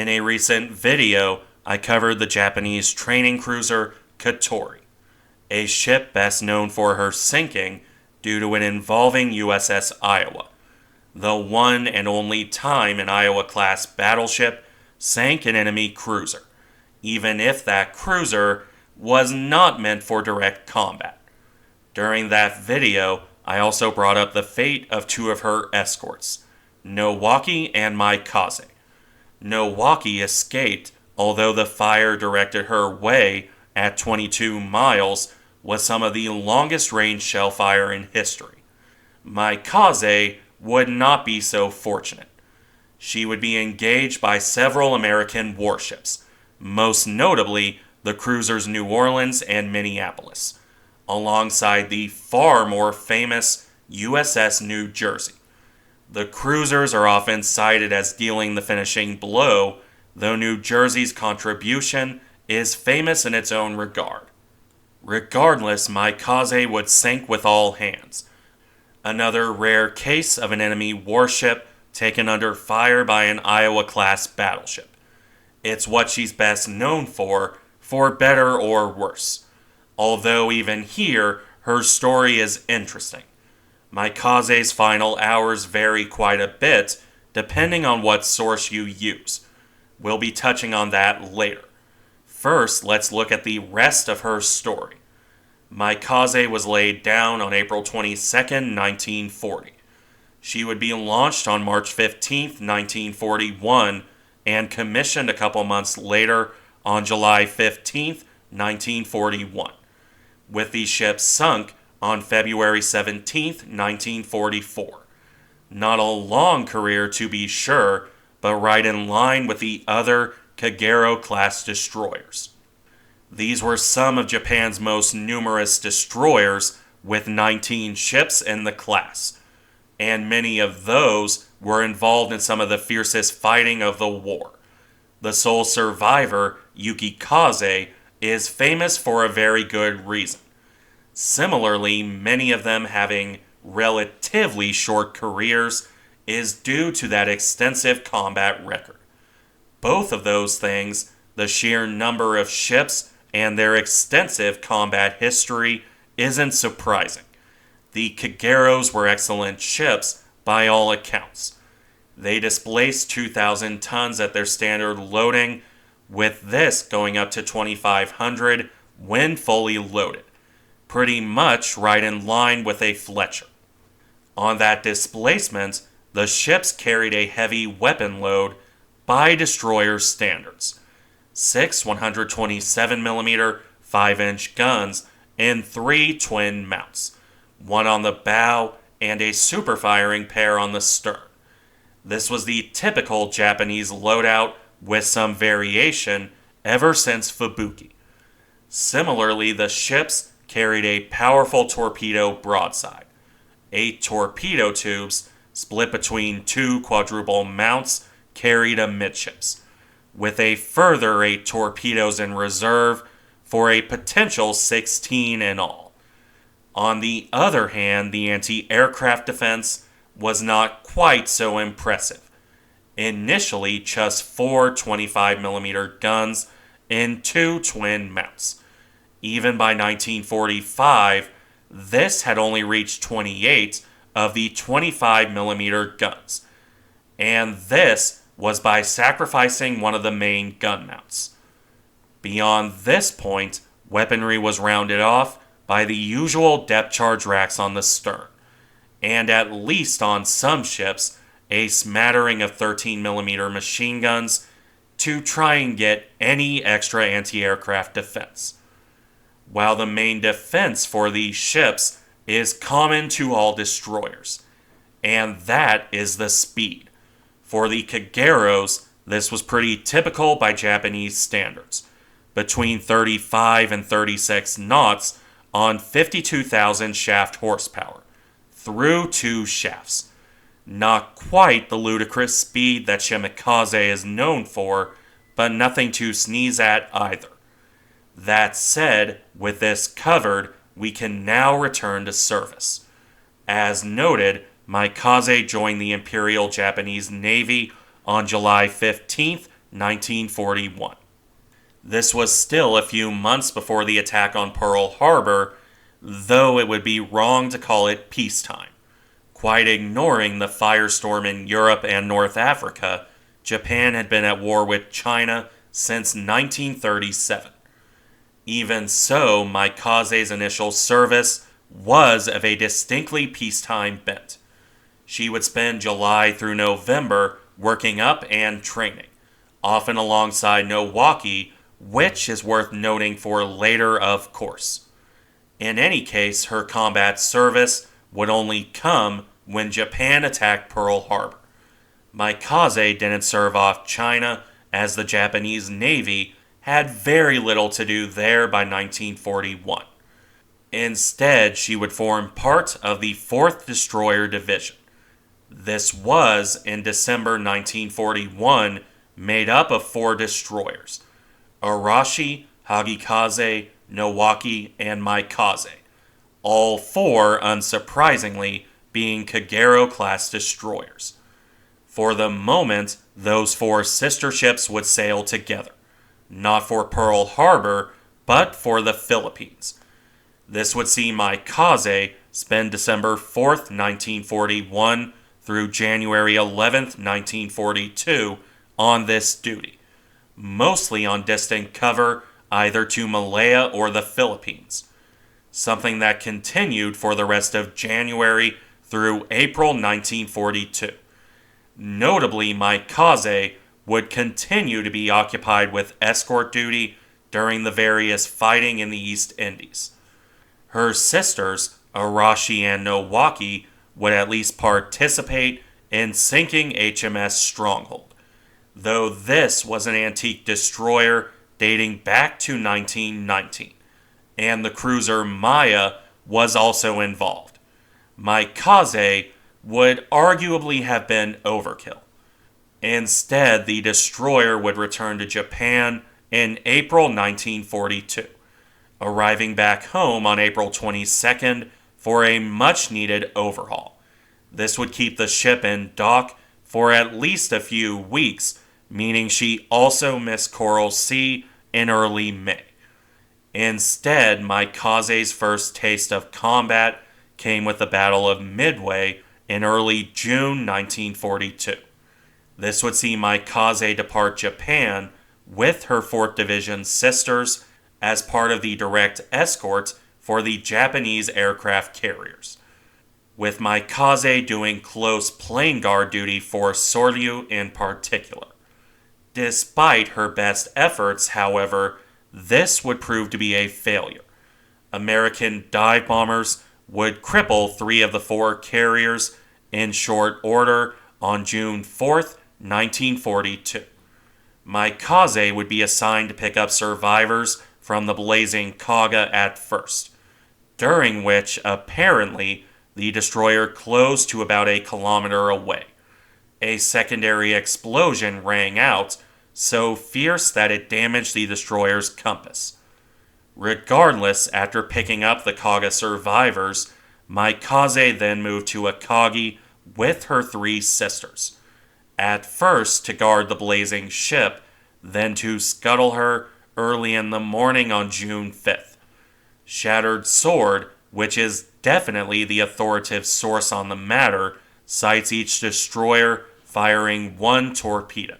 In a recent video, I covered the Japanese training cruiser Katori, a ship best known for her sinking due to an involving USS Iowa, the one and only time an Iowa-class battleship sank an enemy cruiser, even if that cruiser was not meant for direct combat. During that video, I also brought up the fate of two of her escorts, Nowaki and Maikaze. Nowaki escaped, although the fire directed her way at 22 miles was some of the longest range shell fire in history. Maikaze would not be so fortunate. She would be engaged by several American warships, most notably the cruisers New Orleans and Minneapolis, alongside the far more famous USS New Jersey. The cruisers are often cited as dealing the finishing blow, though New Jersey's contribution is famous in its own regard. Regardless, Maikaze would sink with all hands. Another rare case of an enemy warship taken under fire by an Iowa-class battleship. It's what she's best known for better or worse. Although even here, her story is interesting. Maikaze's final hours vary quite a bit, depending on what source you use. We'll be touching on that later. First, let's look at the rest of her story. Maikaze was laid down on April 22, 1940. She would be launched on March 15, 1941, and commissioned a couple months later on July 15, 1941, with the ship sunk on February 17, 1944. Not a long career to be sure, but right in line with the other Kagero-class destroyers. These were some of Japan's most numerous destroyers, with 19 ships in the class, and many of those were involved in some of the fiercest fighting of the war. The sole survivor, Kaze, is famous for a very good reason. Similarly, many of them having relatively short careers is due to that extensive combat record. Both of those things, the sheer number of ships and their extensive combat history, isn't surprising. The Kageros were excellent ships by all accounts. They displaced 2,000 tons at their standard loading, with this going up to 2,500 when fully loaded. Pretty much right in line with a Fletcher. On that displacement, the ships carried a heavy weapon load by destroyer standards. 6 127mm 5-inch guns and 3 twin mounts, one on the bow and a super firing pair on the stern. This was the typical Japanese loadout with some variation ever since Fubuki. Similarly, the ships carried a powerful torpedo broadside, 8 torpedo tubes split between 2 quadruple mounts carried amidships, with a further 8 torpedoes in reserve for a potential 16 in all. On the other hand, the anti-aircraft defense was not quite so impressive. Initially, just 4 25mm guns and 2 twin mounts. Even by 1945, this had only reached 28 of the 25mm guns. And this was by sacrificing one of the main gun mounts. Beyond this point, weaponry was rounded off by the usual depth charge racks on the stern, and at least on some ships, a smattering of 13mm machine guns to try and get any extra anti-aircraft defense. While the main defense for these ships is common to all destroyers, and that is the speed. For the Kageros, this was pretty typical by Japanese standards, between 35 and 36 knots on 52,000 shaft horsepower, through 2 shafts. Not quite the ludicrous speed that Shimikaze is known for, but nothing to sneeze at either. That said, with this covered, we can now return to service. As noted, Maikaze joined the Imperial Japanese Navy on July 15, 1941. This was still a few months before the attack on Pearl Harbor, though it would be wrong to call it peacetime. Quite ignoring the firestorm in Europe and North Africa, Japan had been at war with China since 1937. Even so, Maikaze's initial service was of a distinctly peacetime bent. She would spend July through November working up and training, often alongside Nowaki, which is worth noting for later, of course. In any case, her combat service would only come when Japan attacked Pearl Harbor. Maikaze didn't serve off China, as the Japanese Navy had very little to do there by 1941. Instead, she would form part of the 4th Destroyer Division. This was, in December 1941, made up of 4 destroyers: Arashi, Hagikaze, Nowaki, and Maikaze, all 4, unsurprisingly, being Kagero-class destroyers. For the moment, those 4 sister ships would sail together, not for Pearl Harbor, but for the Philippines. This would see Maikaze spend December 4th, 1941 through January 11th, 1942 on this duty, mostly on distant cover either to Malaya or the Philippines, something that continued for the rest of January through April 1942. Notably, Maikaze would continue to be occupied with escort duty during the various fighting in the East Indies. Her sisters, Arashi and Nowaki, would at least participate in sinking HMS Stronghold, though this was an antique destroyer dating back to 1919, and the cruiser Maya was also involved. Maikaze would arguably have been overkill. Instead, the destroyer would return to Japan in April 1942, arriving back home on April 22nd for a much-needed overhaul. This would keep the ship in dock for at least a few weeks, meaning she also missed Coral Sea in early May. Instead, Maikaze's first taste of combat came with the Battle of Midway in early June 1942. This would see Maikaze depart Japan with her 4th Division sisters as part of the direct escort for the Japanese aircraft carriers, with Maikaze doing close plane guard duty for Soryu in particular. Despite her best efforts, however, this would prove to be a failure. American dive bombers would cripple 3 of the 4 carriers in short order on June 4th, 1942. Maikaze would be assigned to pick up survivors from the blazing Kaga at first, during which, apparently, the destroyer closed to about a kilometer away. A secondary explosion rang out, so fierce that it damaged the destroyer's compass. Regardless, after picking up the Kaga survivors, Maikaze then moved to Akagi with her 3 sisters, at first to guard the blazing ship, then to scuttle her early in the morning on June 5th. Shattered Sword, which is definitely the authoritative source on the matter, cites each destroyer firing 1 torpedo.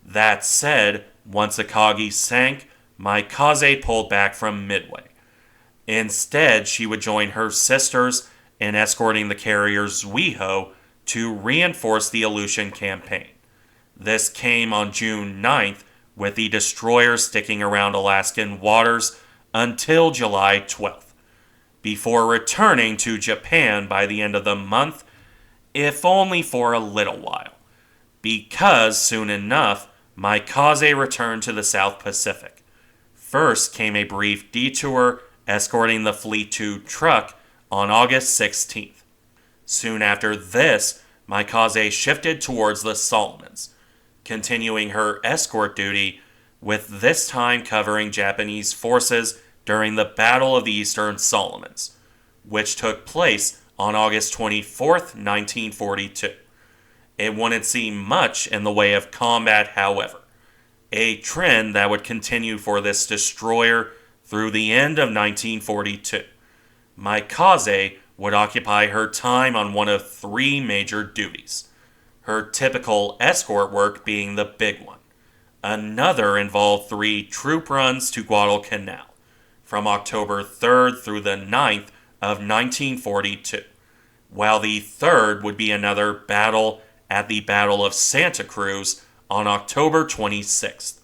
That said, once Akagi sank, Maikaze pulled back from Midway. Instead, she would join her sisters in escorting the carrier Zuiho to reinforce the Aleutian campaign. This came on June 9th, with the destroyer sticking around Alaskan waters until July 12th, before returning to Japan by the end of the month, if only for a little while, because soon enough, Maikaze returned to the South Pacific. First came a brief detour escorting the Fleet 2 truck on August 16th. Soon after this, Maikaze shifted towards the Solomons, continuing her escort duty, with this time covering Japanese forces during the Battle of the Eastern Solomons, which took place on August 24th, 1942. It wouldn't see much in the way of combat, however. a trend that would continue for this destroyer through the end of 1942. Maikaze would occupy her time on one of three major duties, her typical escort work being the big one. Another involved 3 troop runs to Guadalcanal from October 3rd through the 9th of 1942, while the third would be another battle at the Battle of Santa Cruz on October 26th.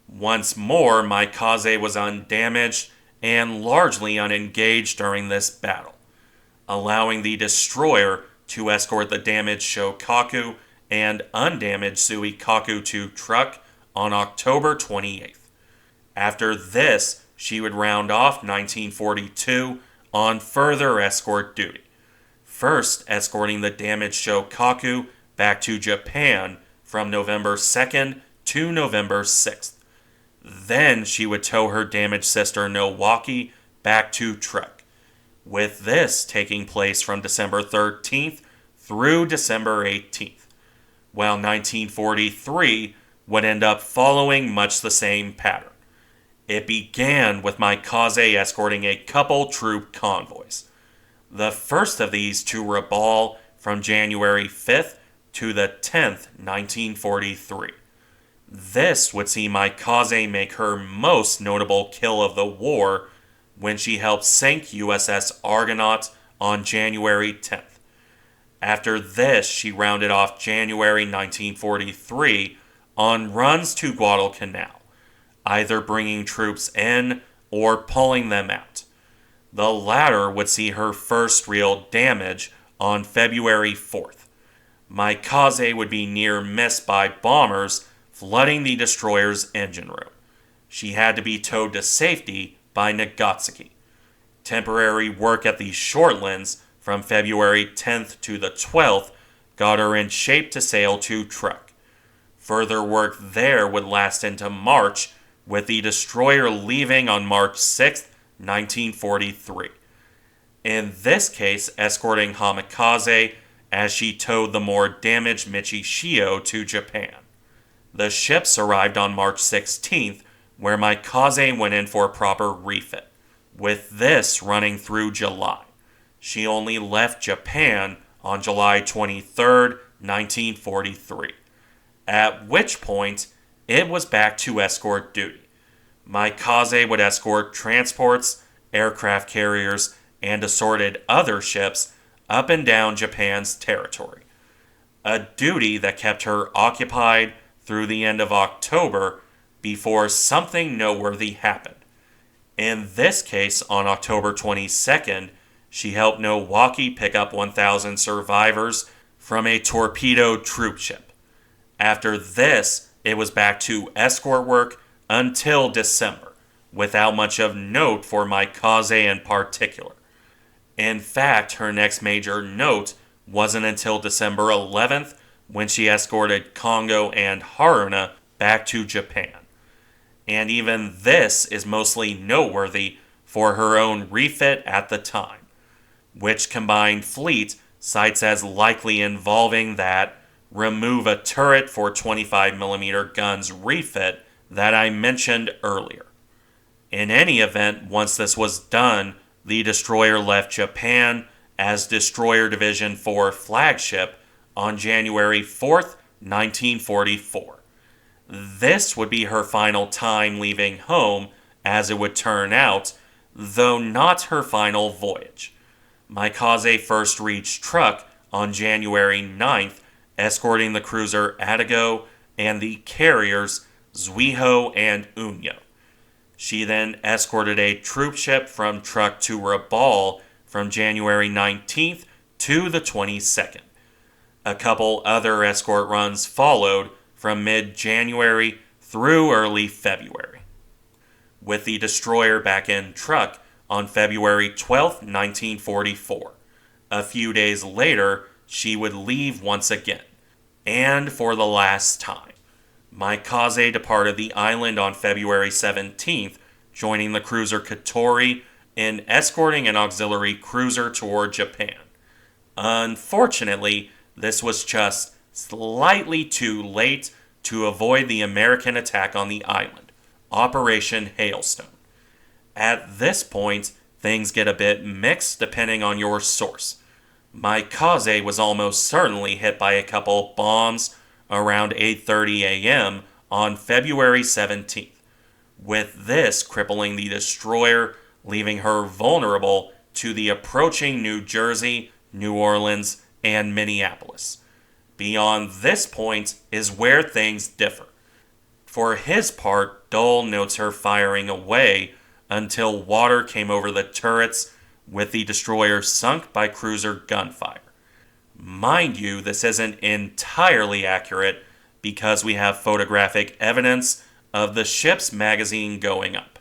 Once more, Maikaze was undamaged and largely unengaged during this battle, allowing the destroyer to escort the damaged Shokaku and undamaged Suikaku to truck on October 28th. After this, she would round off 1942 on further escort duty, first escorting the damaged Shokaku back to Japan from November 2nd to November 6th. Then she would tow her damaged sister Nowaki back to truck, with this taking place from December 13th through December 18th, while 1943 would end up following much the same pattern. It began with Maikaze escorting a couple troop convoys, the first of these to Rabaul from January 5th to the 10th, 1943. This would see Maikaze make her most notable kill of the war when she helped sink USS Argonaut on January 10th. After this, she rounded off January 1943 on runs to Guadalcanal, either bringing troops in or pulling them out. The latter would see her first real damage on February 4th. Maikaze would be near missed by bombers flooding the destroyer's engine room. She had to be towed to safety by Nagasaki. Temporary work at the Shortlands from February 10th to the 12th got her in shape to sail to truck. Further work there would last into March, with the destroyer leaving on March 6th, 1943. In this case, escorting Hamikaze as she towed the more damaged Michishio to Japan. The ships arrived on March 16th, where Maikaze went in for proper refit, with this running through July. She only left Japan on July 23rd, 1943, at which point it was back to escort duty. Maikaze would escort transports, aircraft carriers, and assorted other ships up and down Japan's territory, a duty that kept her occupied through the end of October before something noteworthy happened. In this case, on October 22nd, she helped Nowaki pick up 1,000 survivors from a torpedoed troop ship. After this, it was back to escort work until December, without much of note for Maikaze in particular. In fact, her next major note wasn't until December 11th, when she escorted Kongo and Haruna back to Japan. And even this is mostly noteworthy for her own refit at the time, which combined fleet cites as likely involving that remove a turret for 25mm guns refit that I mentioned earlier. In any event, once this was done, the destroyer left Japan as Destroyer Division 4 flagship on January 4th, 1944. This would be her final time leaving home, as it would turn out, though not her final voyage. Maikaze first reached Truk on January 9th, escorting the cruiser Atago and the carriers Zuiho and Unyo. She then escorted a troop ship from Truk to Rabaul from January 19th to the 22nd. A couple other escort runs followed from mid-January through early February, with the destroyer back in Truk on February 12, 1944. A few days later, she would leave once again, and for the last time. Maikaze departed the island on February 17th, joining the cruiser Katori in escorting an auxiliary cruiser toward Japan. Unfortunately, this was just slightly too late to avoid the American attack on the island, Operation Hailstone. At this point, things get a bit mixed depending on your source. Maikaze was almost certainly hit by a couple bombs around 8:30 a.m. on February 17th, with this crippling the destroyer, leaving her vulnerable to the approaching New Jersey, New Orleans, and Minneapolis. Beyond this point is where things differ. For his part, Dole notes her firing away until water came over the turrets, with the destroyer sunk by cruiser gunfire. Mind you, this isn't entirely accurate because we have photographic evidence of the ship's magazine going up.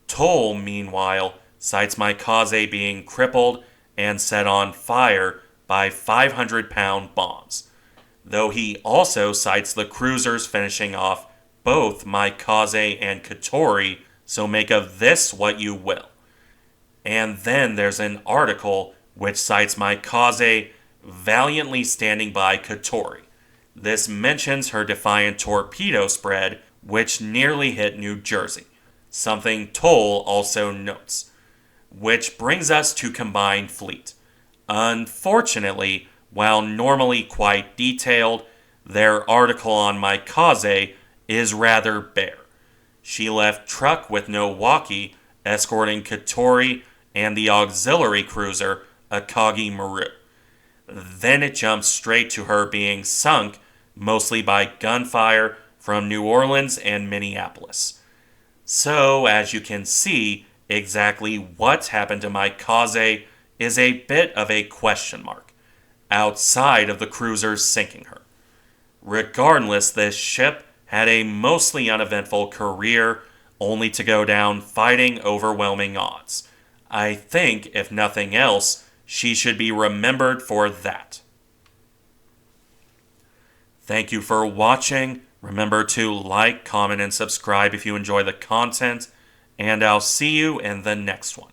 Toll, meanwhile, cites Maikaze being crippled and set on fire by 500-pound bombs, though he also cites the cruisers finishing off both Maikaze and Katori, so make of this what you will. And then there's an article which cites Maikaze valiantly standing by Katori. This mentions her defiant torpedo spread, which nearly hit New Jersey, something Toll also notes. Which brings us to Combined Fleet. Unfortunately, while normally quite detailed, their article on Maikaze is rather bare. She left truck with Nowaki, escorting Katori and the auxiliary cruiser Akagi Maru. Then it jumps straight to her being sunk, mostly by gunfire from New Orleans and Minneapolis. So, as you can see, exactly what happened to Maikaze is a bit of a question mark, outside of the cruisers sinking her. Regardless, this ship had a mostly uneventful career, only to go down fighting overwhelming odds. I think, if nothing else, she should be remembered for that. Thank you for watching. Remember to like, comment, and subscribe if you enjoy the content, and I'll see you in the next one.